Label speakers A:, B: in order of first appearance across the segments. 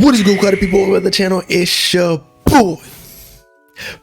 A: What is good, Cloudy people? Welcome to the channel. It's your boy,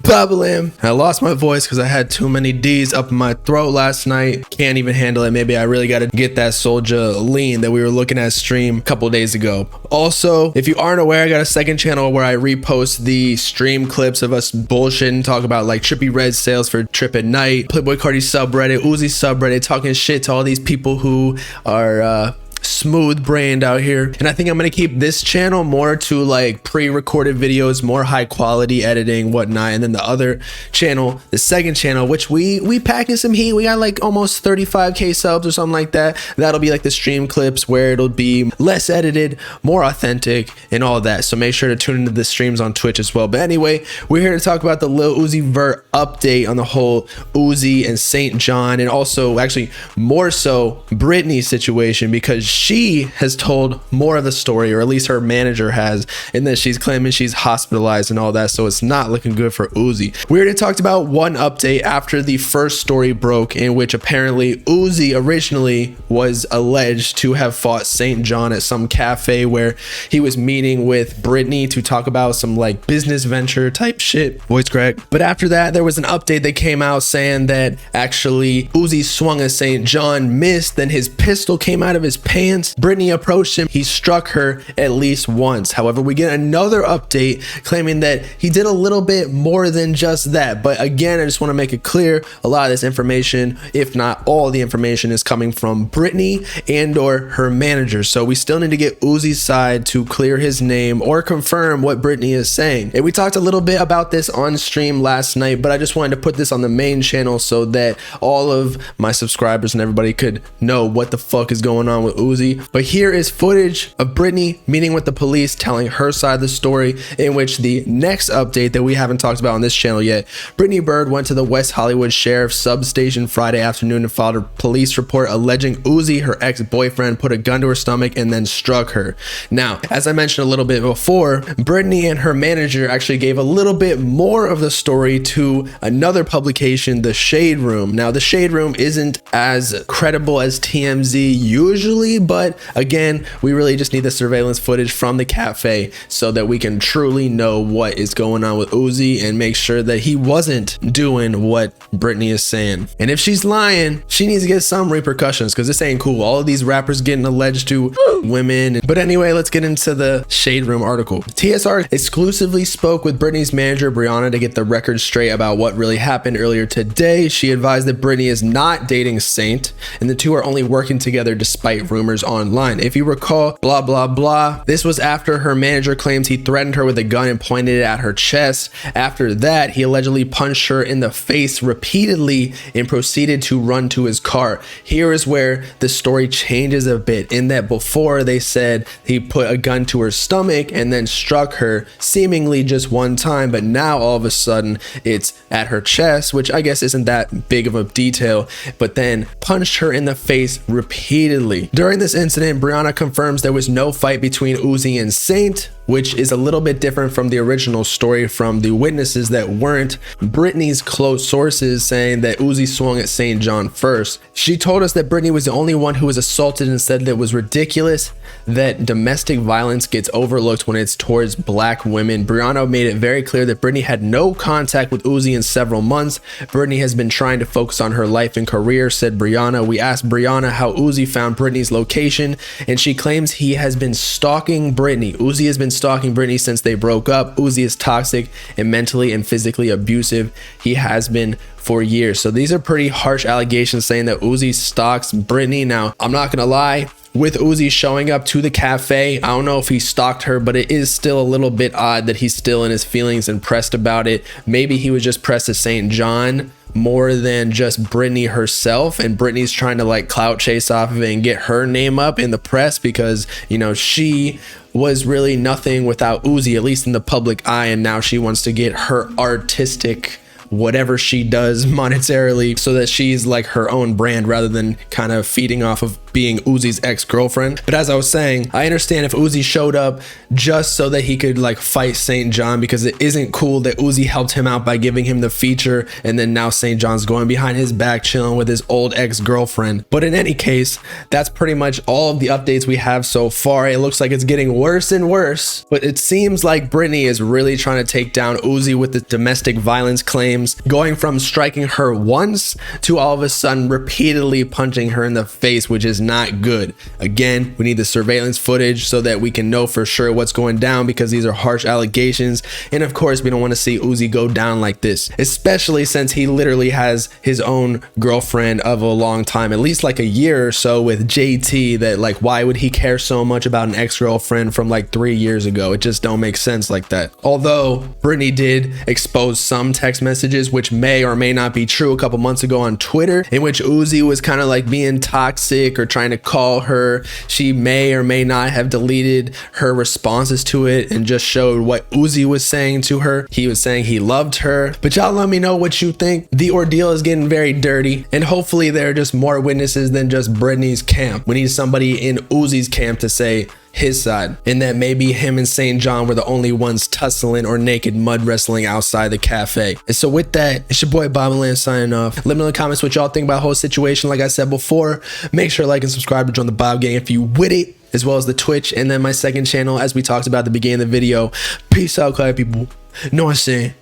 A: Bobbalam. I lost my voice because I had too many D's up in my throat last night. Can't even handle it. Maybe I really got to get that soldier lean that we were looking at stream a couple days ago. Also, if you aren't aware, I got a second channel where I repost the stream clips of us bullshitting, talk about like Trippy Red sales for Trip at Night, Playboy Cardi subreddit, Uzi subreddit, talking shit to all these people who are smooth brained out here. And I think I'm gonna keep this channel more to like pre-recorded videos, more high quality editing, whatnot. And then the other channel, the second channel, which we packing some heat. We got like almost 35k subs or something like that. That'll be like the stream clips where it'll be less edited, more authentic and all that. So make sure to tune into the streams on Twitch as well. But anyway, we're here to talk about the Lil Uzi Vert update on the whole Uzi and St. John, and also actually more so Britney's situation, because she has told more of the story, or at least her manager has, and that she's claiming she's hospitalized and all that. So it's not looking good for Uzi. We already talked about one update after the first story broke, in which apparently Uzi originally was alleged to have fought St. John at some cafe where he was meeting with Britney to talk about some like business venture type shit. Voice crack. But after that, there was an update that came out saying that actually Uzi swung at St. John, missed, then his pistol came out of his pants. Britney approached him. He struck her at least once. However, we get another update claiming that he did a little bit more than just that. But again, I just want to make it clear, a lot of this information, if not all the information, is coming from Britney and or her manager. So we still need to get Uzi's side to clear his name or confirm what Britney is saying. And we talked a little bit about this on stream last night, but I just wanted to put this on the main channel so that all of my subscribers and everybody could know what the fuck is going on with Uzi. But here is footage of Britney meeting with the police, telling her side of the story, in which the next update that we haven't talked about on this channel yet, Britney Bird went to the West Hollywood Sheriff's substation Friday afternoon and filed a police report alleging Uzi, her ex-boyfriend, put a gun to her stomach and then struck her. Now, as I mentioned a little bit before, Britney and her manager actually gave a little bit more of the story to another publication, The Shade Room. Now, The Shade Room isn't as credible as TMZ usually, but again, we really just need the surveillance footage from the cafe so that we can truly know what is going on with Uzi and make sure that he wasn't doing what Britney is saying. And if she's lying, she needs to get some repercussions, because this ain't cool. All of these rappers getting alleged to women. But anyway, let's get into the Shade Room article. TSR exclusively spoke with Britney's manager, Brianna, to get the record straight about what really happened earlier today. She advised that Britney is not dating Saint, and the two are only working together despite rumors online. If you recall, blah blah blah, this was after her manager claims he threatened her with a gun and pointed it at her chest. After that, he allegedly punched her in the face repeatedly and proceeded to run to his car. Here is where the story changes a bit, in that before they said he put a gun to her stomach and then struck her seemingly just one time, but now all of a sudden it's at her chest, which I guess isn't that big of a detail, but then punched her in the face repeatedly. During this incident, Brianna confirms there was no fight between Uzi and Saint, which is a little bit different from the original story from the witnesses that weren't Britney's close sources, saying that Uzi swung at St. John first. She told us that Britney was the only one who was assaulted and said that it was ridiculous that domestic violence gets overlooked when it's towards black women. Brianna made it very clear that Britney had no contact with Uzi in several months. Britney has been trying to focus on her life and career, said Brianna. We asked Brianna how Uzi found Britney's location, and she claims he has been stalking Britney. Uzi has been stalking Britney since they broke up. Uzi is toxic and mentally and physically abusive. He has been for years. So these are pretty harsh allegations saying that Uzi stalks Britney. Now, I'm not gonna lie, with Uzi showing up to the cafe, I don't know if he stalked her, but it is still a little bit odd that he's still in his feelings and pressed about it. Maybe he was just pressed to St. John more than just Britney herself, and Britney's trying to like clout chase off of it and get her name up in the press, because you know she was really nothing without Uzi, at least in the public eye, and now she wants to get her artistic whatever she does monetarily so that she's like her own brand rather than kind of feeding off of being Uzi's ex-girlfriend. But as I was saying, I understand if Uzi showed up just so that he could like fight St. John, because it isn't cool that Uzi helped him out by giving him the feature, and then now St. John's going behind his back chilling with his old ex-girlfriend. But in any case, that's pretty much all of the updates we have so far. It looks like it's getting worse and worse, but it seems like Britney is really trying to take down Uzi with the domestic violence claims, going from striking her once to all of a sudden repeatedly punching her in the face, which is not good. Again, we need the surveillance footage so that we can know for sure what's going down, because these are harsh allegations, and of course we don't want to see Uzi go down like this, especially since he literally has his own girlfriend of a long time, at least like a year or so, with JT. That like, why would he care so much about an ex-girlfriend from like 3 years ago? It just don't make sense like that. Although Britney did expose some text messages which may or may not be true a couple months ago on Twitter, in which Uzi was kind of like being toxic or trying to call her. She may or may not have deleted her responses to it and just showed what Uzi was saying to her. He was saying he loved her. But y'all let me know what you think. The ordeal is getting very dirty, and hopefully there are just more witnesses than just Britney's camp. We need somebody in Uzi's camp to say his side, and that maybe him and St. John were the only ones tussling or naked mud wrestling outside the cafe. And so with that, it's your boy Bobbalam signing off. Let me know in the comments what y'all think about the whole situation. Like I said before, make sure to like and subscribe to join the Bob gang if you with it, as well as the Twitch, and then my second channel, as we talked about at the beginning of the video. Peace out, people. Know what I'm saying?